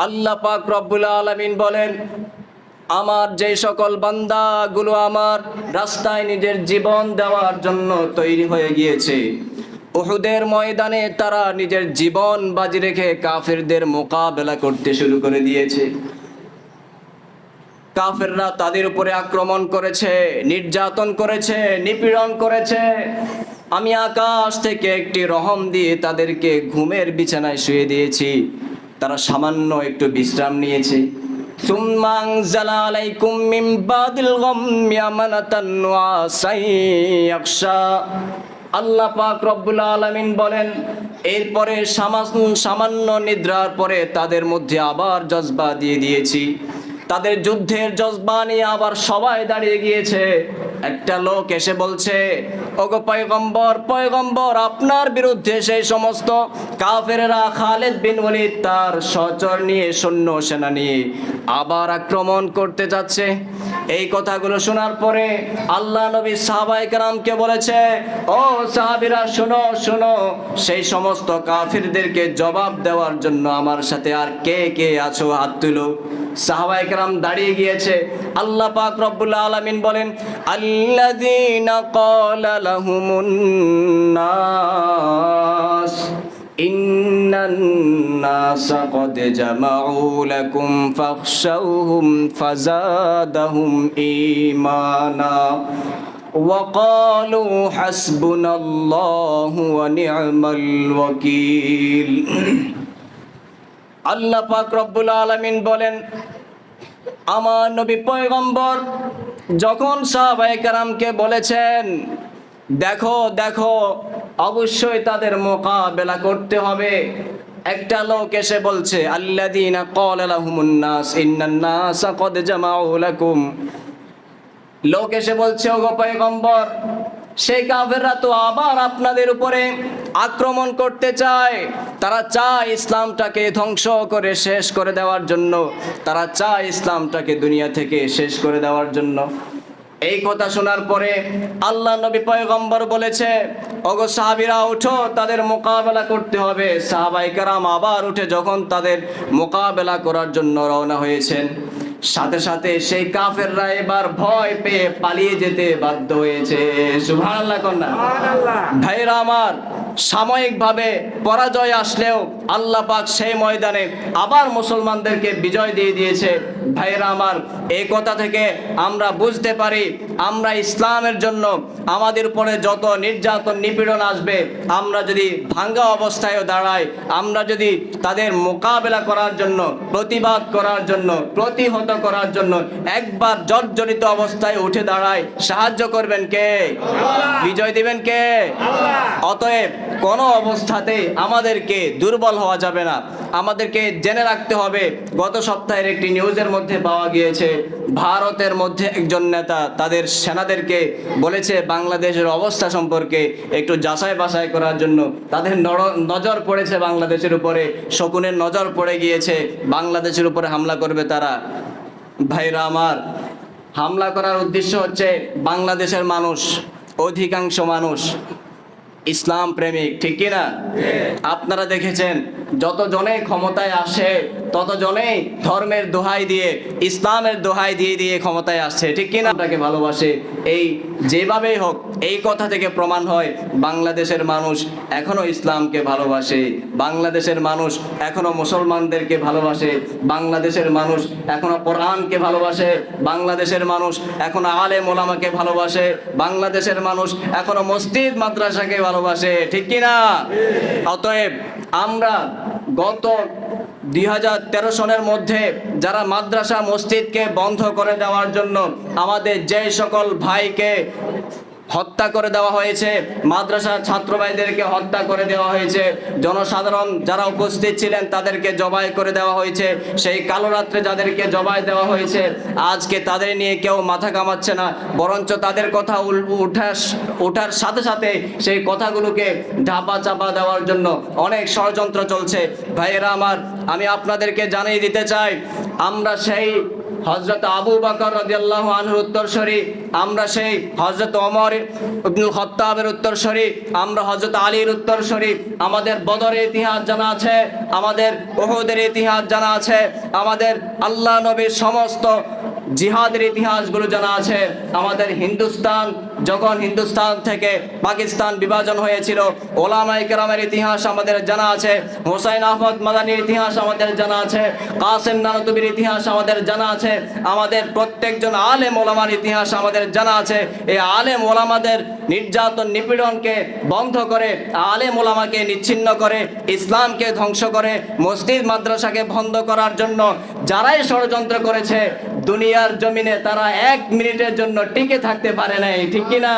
আল্লাহ পাক রব্বুল আলামিন বলেন, আমার যে সকল বান্দাগুলো আমার রাস্তায় নিজের জীবন দেওয়ার জন্য তৈরি হয়ে গিয়েছে, উহুদের ময়দানে তারা নিজের জীবন বাজি রেখে কাফেরদের মোকাবেলা করতে শুরু করে দিয়েছে। কাফেররা তাদের উপরে আক্রমণ করেছে, নির্যাতন করেছে, নিপীড়ন করেছে। আমি আকাশ থেকে একটি রহম দিয়ে তাদেরকে ঘুমের বিছানায় শুয়ে দিয়েছি, তারা সামান্য একটু বিশ্রাম নিয়েছে। সুম্মা আনজালা আলাইকুম মিন বাদিল গাম্মি আমানাতান ওয়াসান ইয়াখশা। আল্লাহ পাক রব্বুল আলামিন বলেন, এরপরে সামান্য নিদ্রার পরে তাদের মধ্যে আবার জজবা দিয়ে দিয়েছি। তাদের যুদ্ধের জজবা নিয়ে আবার সবাই দাঁড়িয়ে গিয়েছে। একটা লোক এসে বলছে, ওগো পয়গম্বর, আপনার বিরুদ্ধে সেই সমস্ত কাফেররা খালিদ বিন ওয়ালিদ তার সহচর নিয়ে, সৈন্য সেনা নিয়ে আবার আক্রমণ করতে যাচ্ছে। এই কথাগুলো শোনার পরে আল্লাহ নবী সাহাবায়ে কেরামকে বলেছে, ও সাহাবীরা শোনো শোনো, সেই সমস্ত কাফিরদেরকে জবাব দেওয়ার জন্য আমার সাথে আর কে কে আছো, হাত তুলো। সাহাবায়ে কেরাম দাঁড়িয়ে গিয়েছে। আল্লাহ পাক রব্বুল আলামিন বলেন, আল্লাযীনা ক্বালা লাহুমুন নাস ইন্নান নাসা ক্বাদ জামাউ লাকুম ফাখশাউহুম ফাযাদাহুম ঈমানা ওয়া ক্বালু হাসবুনাল্লাহু ওয়া নি'মাল ওয়াকিল। আল্লাহ পাক রব্বুল আলামিন বলেন, আমার নবী পয়গম্বর যখন সাহাবায়ে কেরামকে বলেছেন, দেখো দেখো অবশ্যই তাদের মোকাবেলা করতে হবে, একটা লোক এসে বলছে, আল্লাযীনা ক্বালা লাহুমুন নাস ইন্নান নাসা ক্বাদ জামাউ লাকুম। লোক এসে বলছে, ওগো পয়গম্বর, সেই কাফেররা তো আবার আপনাদের উপরে আক্রমণ করতে চায়, তারা চায় ইসলামটাকে ধ্বংস করে শেষ করে দেওয়ার জন্য, তারা চায় ইসলামটাকে দুনিয়া থেকে শেষ করে দেওয়ার জন্য। এই কথা শোনার পরে আল্লাহ নবী পয়গম্বর বলেছে, ওগো সাহাবীরা উঠো, তাদের মোকাবেলা করতে হবে। সাহাবায়ে কেরাম আবার উঠে যখন তাদের মোকাবেলা করার জন্য রওনা হয়েছেন, সাথে সাথে সেই কাফেররা এবার ভয় পেয়ে পালিয়ে যেতে বাধ্য হয়েছে। সুবহানাল্লাহ কন্যা। ভাইরা আমার, সাময়িকভাবে পরাজয় আসলেও আল্লাহ পাক সেই ময়দানে আবার মুসলমানদেরকে বিজয় দিয়ে দিয়েছে। ভাইরা আমার, এই কথা থেকে আমরা বুঝতে পারি, আমরা ইসলামের জন্য আমাদের উপরে যত নির্যাতন নিপীড়ন আসবে, আমরা যদি ভাঙ্গা অবস্থায়ও দাঁড়াই, আমরা যদি তাদের মোকাবেলা করার জন্য, প্রতিবাদ করার জন্য, প্রতিহত করার জন্য একবার জর্জরিত অবস্থায় উঠে দাঁড়াই, সাহায্য করবেন কে? বিজয় দিবেন কে? অতএব কোনো অবস্থাতেই আমাদেরকে দুর্বল হওয়া যাবে না। আমাদেরকে জেনে রাখতে হবে, গত সপ্তাহের একটি নিউজের মধ্যে পাওয়া গিয়েছে, ভারতের মধ্যে একজন নেতা তাদের সেনাদেরকে বলেছে বাংলাদেশের অবস্থা সম্পর্কে একটু যাচাই বাছাই করার জন্য। তাদের নজর পড়েছে বাংলাদেশের উপরে, শকুনের নজর পড়ে গিয়েছে, বাংলাদেশের উপরে হামলা করবে তারা। ভাইরা আমার, হামলা করার উদ্দেশ্য হচ্ছে বাংলাদেশের মানুষ, অধিকাংশ মানুষ ইসলাম প্রেমিক, ঠিক কিনা? আপনারা দেখেছেন যতজনেই ক্ষমতায় আসে ততজনেই ধর্মের দোহাই দিয়ে, ইসলামের দোহাই দিয়ে দিয়ে ক্ষমতায় আসছে, ঠিক কিনা? আপনাকে ভালোবাসে, এই যেভাবেই হোক এই কথা থেকে প্রমাণ হয় বাংলাদেশের মানুষ এখনো ইসলামকে ভালোবাসে, বাংলাদেশের মানুষ এখনো মুসলমানদেরকে ভালোবাসে, বাংলাদেশের মানুষ এখনো কোরআনকে ভালোবাসে, বাংলাদেশের মানুষ এখনো আলেম ওলামাকে ভালোবাসে, বাংলাদেশের মানুষ এখনো মসজিদ মাদ্রাসাকে ভালোবাসে, ঠিক কিনা? অতএব আমরা গত 2013 সনের মধ্যে যারা মাদ্রাসা মসজিদকে বন্ধ করে দেওয়ার জন্য আমাদের যে সকল ভাইকে হত্যা করে দেওয়া হয়েছে, মাদ্রাসার ছাত্র ভাইদেরকে হত্যা করে দেওয়া হয়েছে, জনসাধারণ যারা উপস্থিত ছিলেন তাদেরকে জবাই করে দেওয়া হয়েছে, সেই কালো রাত্রে যাদেরকে জবাই দেওয়া হয়েছে, আজকে তাদের নিয়ে কেউ মাথা কামাচ্ছে না, বরঞ্চ তাদের কথা ওঠার সাথে সাথে সেই কথাগুলোকে ঢাপা চাপা দেওয়ার জন্য অনেক ষড়যন্ত্র চলছে। ভাইয়েরা আমার, আমি আপনাদেরকে জানিয়ে দিতে চাই, আমরা সেই হযরত আবু বকর রাদিয়াল্লাহু আনহুর উত্তরসূরি, আমরা সেই হযরত ওমর ইবনুল খাত্তাবের উত্তরসূরি, আমরা হযরত আলীর উত্তরসূরি। আমাদের বদরের ইতিহাস জানা আছে, আমাদের উহুদের ইতিহাস জানা আছে, আমাদের আল্লাহ নবীর সমস্ত জিহাদের ইতিহাসগুলো জানা আছে। আমাদের যখন হিন্দুস্তান থেকে পাকিস্তান বিভাজন হয়েছিল, ওলামায়ে কেরামের ইতিহাস আমাদের জানা আছে, হুসাইন আহমদ মাদানির ইতিহাস আমাদের জানা আছে, কাসেম নানতুবির ইতিহাস আমাদের জানা আছে, আমাদের প্রত্যেকজন আলেম ওলামার ইতিহাস আমাদের জানা আছে। এই আলেম ওলামাদের নির্যাতন নিপীড়নকে বন্ধ করে, আলেম ওলামাকে নিচ্ছিন্ন করে, ইসলামকে ধ্বংস করে, মসজিদ মাদ্রাসাকে বন্ধ করার জন্য যারাই ষড়যন্ত্র করেছে, দুনিয়ার জমিনে তারা 1 মিনিটের জন্য টিকে থাকতে পারে নাই, ঠিক কিনা?